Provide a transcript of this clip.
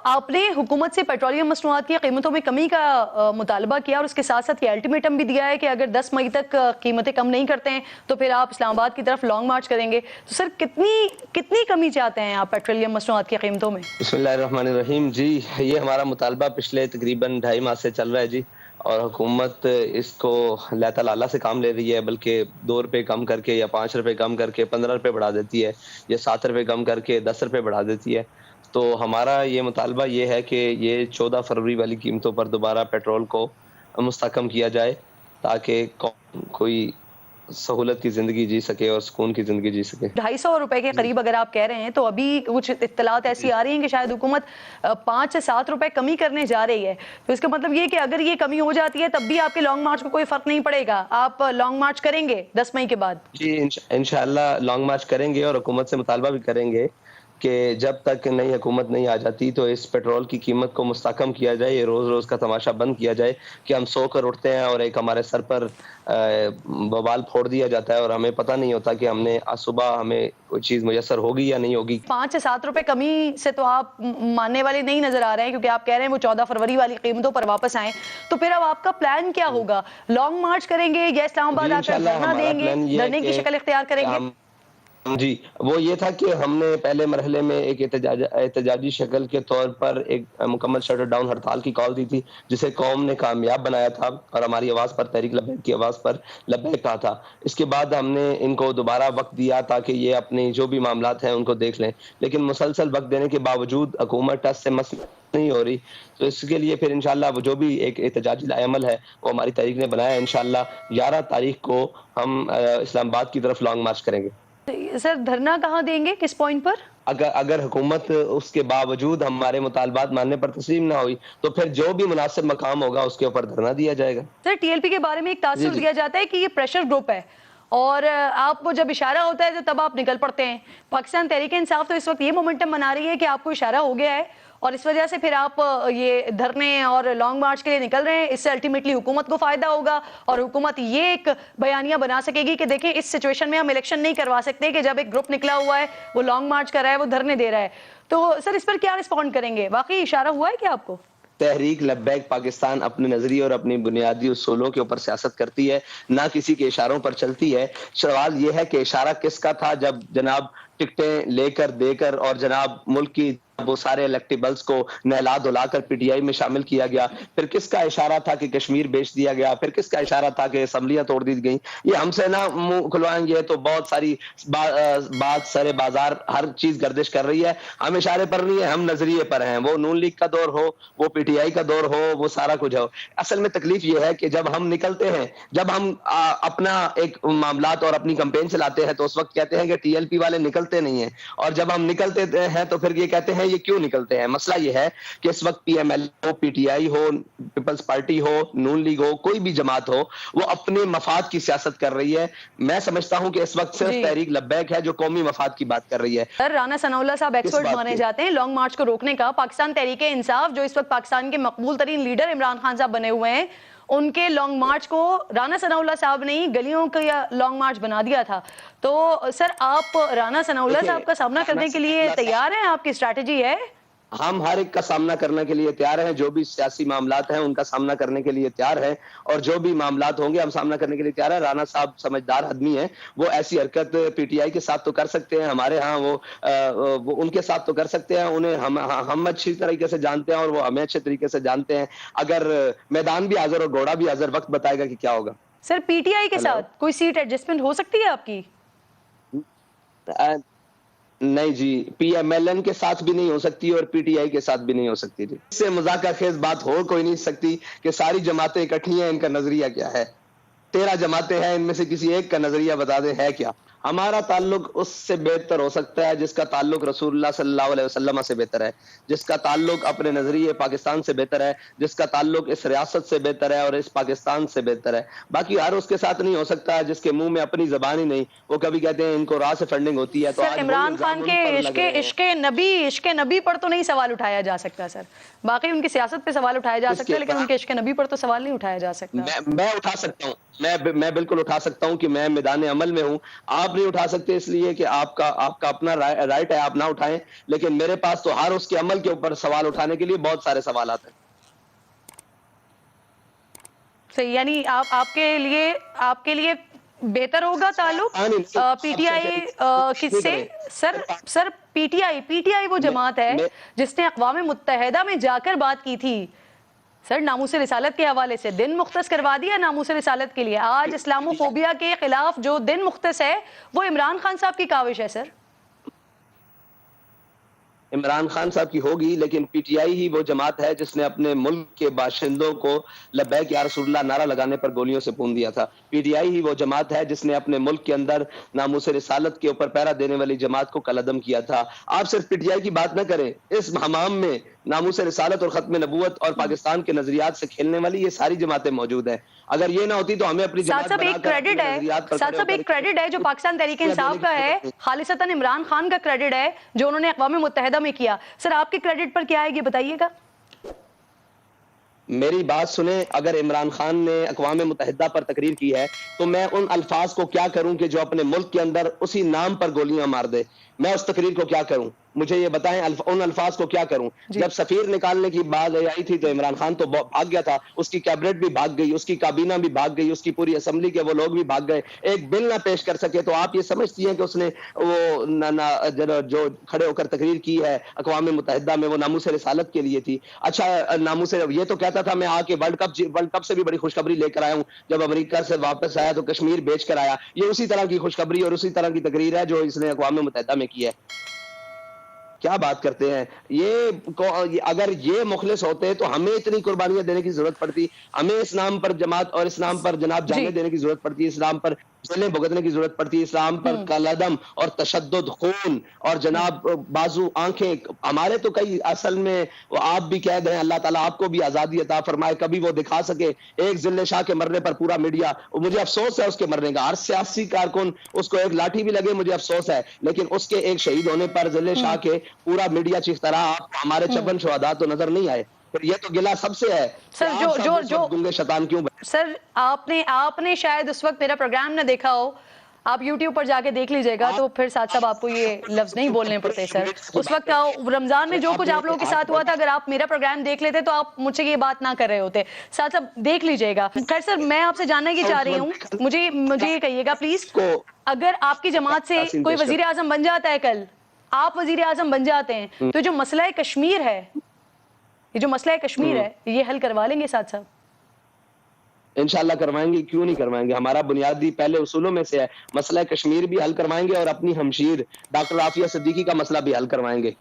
आपने हुकूमत से पेट्रोलियम मसनूआत की कीमतों में कमी का मुतालबा किया और उसके साथ साथ ये अल्टीमेटम भी दिया है कि अगर 10 मई तक कीमतें कम नहीं करते हैं तो फिर आप इस्लामाबाद की तरफ लॉन्ग मार्च करेंगे। तो सर कितनी कमी चाहते हैं आप पेट्रोलियम मसनूआत की कीमतों में? बिस्मिल्लाहिर्रहमानिर्रहीम जी, ये हमारा मुतालबा पिछले तकरीबन 2.5 माह से चल रहा है जी। और हुकूमत इसको अल्लाह ताला से काम ले रही है, बल्कि 2 रुपए कम करके या 5 रुपए कम करके 15 रुपए बढ़ा देती है, या 7 रुपए कम करके 10 रुपए बढ़ा देती है। तो हमारा ये मुतालबा ये है कि ये 14 फरवरी वाली कीमतों पर दोबारा पेट्रोल को मुस्तहकम किया जाए, ताकि कोई सहूलत की ज़िंदगी जी सके और सुकून की ज़िंदगी जी सके। 250 रुपए के करीब अगर आप कह रहे हैं, तो अभी कुछ इत्तलात ऐसी आ रही हैं कि शायद हुकूमत 5 से 7 रुपए कमी करने जा रही है। तो इसका मतलब ये कि अगर ये कमी हो जाती है तब भी आपके लॉन्ग मार्च को कोई फर्क नहीं पड़ेगा, आप लॉन्ग मार्च करेंगे 10 मई के बाद? जी, इंशाअल्लाह लॉन्ग मार्च करेंगे और हुकूमत से मुतालबा भी करेंगे कि जब तक नई हुकूमत नहीं आ जाती तो इस पेट्रोल की कीमत को मुस्तहकम किया जाए। ये रोज़-रोज़ का तमाशा बंद किया जाए कि हम सो कर उठते हैं और एक हमारे सर पर बवाल फोड़ दिया जाता है और हमें पता नहीं होता कि हमने आज सुबह हमें कोई चीज़ मुयस्सर होगी या नहीं होगी। 5 से 7 रुपए कमी से तो आप मानने वाले नहीं नजर आ रहे हैं, क्योंकि आप कह रहे हैं वो 14 फरवरी वाली कीमतों पर वापस आए। तो फिर अब आपका प्लान क्या होगा? लॉन्ग मार्च करेंगे या इस्लामाबाद आकर धरना देंगे, धरने की शक्ल इख्तियार करेंगे? जी, वो ये था कि हमने पहले मरहले में एक एहतजाजी शक्ल के तौर पर एक मुकम्मल शटर डाउन हड़ताल की कॉल दी थी, जिसे कौम ने कामयाब बनाया था और हमारी आवाज़ पर, तहरीक लब्बैक की आवाज़ पर लब्बैक कहा था। इसके बाद हमने इनको दोबारा वक्त दिया ताकि ये अपने जो भी मामलात हैं उनको देख लें, लेकिन मुसलसल वक्त देने के बावजूद हुकूमत टस से मस नहीं हो रही। तो इसके लिए फिर इंशाअल्लाह वो जो भी एक एहतजाजी अमल है वो हमारी तहरीक ने बनाया। इंशाअल्लाह 11 तारीख को हम इस्लामाबाद की तरफ लॉन्ग मार्च करेंगे। सर धरना कहाँ देंगे, किस पॉइंट पर? अगर हुकूमत उसके बावजूद हमारे मुतालबात मानने पर तस्लीम ना हुई तो फिर जो भी मुनासिब मकाम होगा उसके ऊपर धरना दिया जाएगा। सर टीएलपी के बारे में एक तासुर दिया जाता है कि ये प्रेशर ग्रुप है और आपको जब इशारा होता है तो तब आप निकल पड़ते हैं। पाकिस्तान तहरीक इंसाफ तो इस वक्त ये मोमेंटम बना रही है कि आपको इशारा हो गया है और इस वजह से फिर आप ये धरने और लॉन्ग मार्च के लिए निकल रहे हैं। इससे अल्टीमेटली हुकूमत को फायदा होगा और हुकूमत ये एक बयानिया बना सकेगी कि देखें इस सिचुएशन में हम इलेक्शन नहीं करवा सकते कि जब एक ग्रुप निकला हुआ है, वो लॉन्ग मार्च कर रहा है, वो धरने दे रहा है। तो सर इस पर क्या रिस्पॉन्ड करेंगे? वाकई इशारा हुआ है क्या आपको? तहरीक लब्बैक पाकिस्तान अपने नजरिए और अपनी बुनियादी उसूलों के ऊपर सियासत करती है, ना किसी के इशारों पर चलती है। सवाल यह है कि इशारा किसका था जब जनाब टिकटें लेकर देकर और जनाब मुल्क की वो सारे इलेक्टेबल्स को नहला धुलाकर पीटीआई में शामिल किया गया? फिर किसका इशारा था कि कश्मीर बेच दिया गया? फिर किसका इशारा था कि असम्बलियां तोड़ दी गई? ये हमसे ना मुंह खुलवाएंगे तो बहुत सारी बात सरे बाजार हर चीज गर्दिश कर रही है। हम इशारे पर नहीं है, हम नजरिए पर हैं। वो नून लीग का दौर हो, वो पीटीआई का दौर हो, वो सारा कुछ हो। असल में तकलीफ ये है कि जब हम निकलते हैं, जब हम अपना एक मामलात और अपनी कैंपेन चलाते हैं तो उस वक्त कहते हैं कि टीएलपी वाले निकलते नहीं है, और जब हम निकलते हैं तो फिर ये कहते हैं ये क्यों निकलते हैं। मसला ये है कि इस वक्त पीएमएल हो, पीटीआई हो, पीपल्स पार्टी हो, नून लीग हो, कोई भी जमात हो, वो अपने मफाद की सियासत कर रही है। मैं समझता हूं कि इस वक्त सिर्फ तहरीक लब्बैक है जो कौमी मफाद की बात कर रही है। सर राना सनाउल्लाह साहब एक्सपर्ट माने जाते हैं लॉन्ग मार्च को रोकने का। पाकिस्तान तहरीक इंसाफ जो इस वक्त पाकिस्तान के मकबूल तरीन लीडर इमरान खान साहब बने हुए हैं, उनके लॉन्ग मार्च को राना सनाउल्लाह साहब ने ही गलियों का लॉन्ग मार्च बना दिया था। तो सर आप राना सनाउल्लाह साहब का सामना करने के लिए तैयार हैं? आपकी स्ट्रैटेजी है? हम हर एक का सामना करने के लिए तैयार हैं, जो भी सियासी मामलात हैं उनका सामना करने के लिए तैयार हैं, और जो भी मामलात होंगे हम सामना करने के लिए तैयार हैं। राना साहब समझदार आदमी हैं, वो ऐसी हरकत पीटीआई के साथ तो कर सकते हैं, हमारे यहाँ वो उनके साथ तो कर सकते हैं। उन्हें हम अच्छी तरीके से जानते हैं और वो हमें अच्छे तरीके से जानते हैं। अगर मैदान भी हाजिर और घोड़ा भी हाजिर, वक्त बताएगा कि क्या होगा। सर पीटीआई के साथ कोई सीट एडजस्टमेंट हो सकती है आपकी? नहीं जी, पीएमएलएन के साथ भी नहीं हो सकती और पीटीआई के साथ भी नहीं हो सकती जी। इससे मजाक खेज बात हो कोई नहीं सकती कि सारी जमातें इकट्ठी हैं, इनका नजरिया क्या है। 13 जमातें हैं, इनमें से किसी एक का नजरिया बता दे है क्या। हमारा ताल्लुक उससे बेहतर हो सकता है जिसका ताल्लुक रसूलुल्लाह सल्लल्लाहु अलैहि वसल्लम से बेहतर है, जिसका ताल्लुक अपने नजरिए पाकिस्तान से बेहतर है, जिसका ताल्लुक इस रियासत से बेहतर है और इस पाकिस्तान से बेहतर है। बाकी हर उसके साथ नहीं हो सकता जिसके मुंह में अपनी जबान ही नहीं। वो कभी कहते हैं इनको राह से फंडिंग होती है। तो सर इमरान खान के इश्क नबी पर तो नहीं सवाल उठाया जा सकता सर। बाकी उनकी सियासत पे सवाल उठाया जा सकता है, लेकिन उनके इश्क नबी पर तो सवाल नहीं उठाया जा सकता। मैं उठा सकता हूँ, मैं बिल्कुल उठा सकता हूँ कि मैं मैदान अमल में हूँ। आप آپ نہیں اٹھا سکتے اس لیے کہ آپ کا اپنا رائٹ ہے, آپ نہ اٹھائیں, لیکن میرے پاس تو ہر اس کے عمل کے اوپر سوال اٹھانے کے لیے بہت سارے سوالات ہیں. صحیح, یعنی آپ کے لیے بہتر ہوگا تعلق پی ٹی آئی کس سے؟ سر پی ٹی آئی وہ جماعت ہے جس نے اقوام متحدہ میں جا کر بات کی تھی سر ناموس رسالت کے حوالے سے, دن مختص کروا دیا ناموس رسالت کے لیے. آج اسلامو فوبیا کے خلاف جو دن مختص ہے وہ عمران خان صاحب کی کاوش ہے سر. عمران خان صاحب کی ہوگی, لیکن پی ٹی آئی ہی وہ جماعت ہے جس نے اپنے ملک کے باشندوں کو لبیک یا رسول اللہ نعرہ لگانے پر گولیوں سے پون دیا تھا. پی ٹی آئی ہی وہ جماعت ہے جس نے اپنے ملک کے اندر ناموس رسالت کے اوپر پہرا دینے والی جماعت کو کلعدم کیا تھا. آپ صرف پی ٹی آئی کی بات نہ کریں, اس حمام میں ناموس رسالت اور ختم نبوت اور پاکستان کے نظریات سے کھیلنے والی یہ ساری جماعتیں موجود ہیں. اگر یہ نہ ہوتی تو ہمیں اپنی ساتھ صاحب ایک کریڈٹ ہے جو پاکستان تحریک انصاف کا ہے, خالصتاً عمران خان کا کریڈٹ ہے جو انہوں نے اقوام متحدہ میں کیا. سر آپ کے کریڈٹ پر کیا ہے یہ بتائیے گا. میری بات سنیں, اگر عمران خان نے اقوام متحدہ پر تقریر کی ہے تو میں ان الفاظ کو کیا کروں کہ جو اپنے ملک کے اندر اسی نام پر گولیاں مار دے؟ میں اس تقریر کو کیا کروں؟ مجھے یہ بتائیں, ان الفاظ کو کیا کروں؟ جب سفیر نکالنے کی بات آئی تھی تو عمران خان تو بھاگ گیا تھا, اس کی کیبنٹ بھی بھاگ گئی, اس کی کابینہ بھی بھاگ گئی, اس کی پوری اسمبلی کے وہ لوگ بھی بھاگ گئے, ایک بل نہ پیش کر سکے. تو آپ یہ سمجھتی ہیں کہ اس نے وہ جو کھڑے ہو کر تقریر کی ہے اقوام متحدہ میں وہ ناموس رسالت کے لیے تھی؟ اچھا ناموس, یہ تو کہتا تھا میں آ کے ورلڈ کپ سے بھی بڑی خوشخبری لے کر آیا ہوں, جب امریکہ سے واپس آیا تو کشمیر بیچ کر آیا. یہ اسی طرح کی خوشخبری اور اسی طرح کی تقریر ہے جو اس نے اقوام متحدہ میں کی ہے. کیا بات کرتے ہیں یہ؟ اگر یہ مخلص ہوتے تو ہمیں اتنی قربانیاں دینے کی ضرورت پڑتی, ہمیں اسلام پر جماعت اور اسلام پر جناب جانے دینے کی ضرورت پڑتی, اسلام پر جیلیں بھگتنے کی ضرورت پڑتی, اسلام پر کالعدم اور تشدد, خون اور جناب بازو, آنکھیں. ہمارے تو کئی اصل میں وہ آپ بھی قید ہیں, اللہ تعالیٰ آپ کو بھی آزادی عطا فرمائے, کبھی وہ دکھا سکے. ایک ذل شاہ کے مرنے پر پورا میڈیا, مجھے افسوس ہے اس کے مرنے کا, ہر سیاسی کارکن اس کو ایک لاٹھی بھی لگے مجھے افسوس ہے, لیکن اس کے ایک شہید ہونے پر ذل شاہ کے پورا میڈیا چیختا رہا. آپ ہمارے 56 شہداء تو نظر نہیں آئے. یہ تو گلہ سب سے ہے. سر جو گنگے شیطان کیوں بنے؟ سر آپ نے شاید اس وقت میرا پروگرام نہ دیکھا ہو, آپ یوٹیوب پر جا کے دیکھ لیجئے گا تو پھر ساتھ صاحب آپ کو یہ لفظ نہیں بولنے پڑتے. سر اس وقت رمضان میں جو کچھ آپ لوگوں کے ساتھ ہوا تھا, اگر آپ میرا پروگرام دیکھ لیتے تو آپ مجھ سے یہ بات نہ کر رہے ہوتے. ساتھ صاحب دیکھ لیجئے گا. خیر سر, میں آپ سے جاننا یہ چاہ رہی ہوں, مجھے یہ کہیے گا پلیز, اگر آپ کی جماعت سے کوئی وزیر اعظم بن جاتا ہے, کل آپ وزیر اعظم بن جاتے ہیں, تو جو مسئلہ کشمیر ہے, یہ حل کروا لیں گے ساتھ صاحب؟ انشاءاللہ کروائیں گے, کیوں نہیں کروائیں گے. ہمارا بنیادی پہلے اصولوں میں سے ہے مسئلہ کشمیر بھی حل کروائیں گے, اور اپنی ہمشیر ڈاکٹر عافیہ صدیقی کا مسئلہ بھی حل کروائیں گے.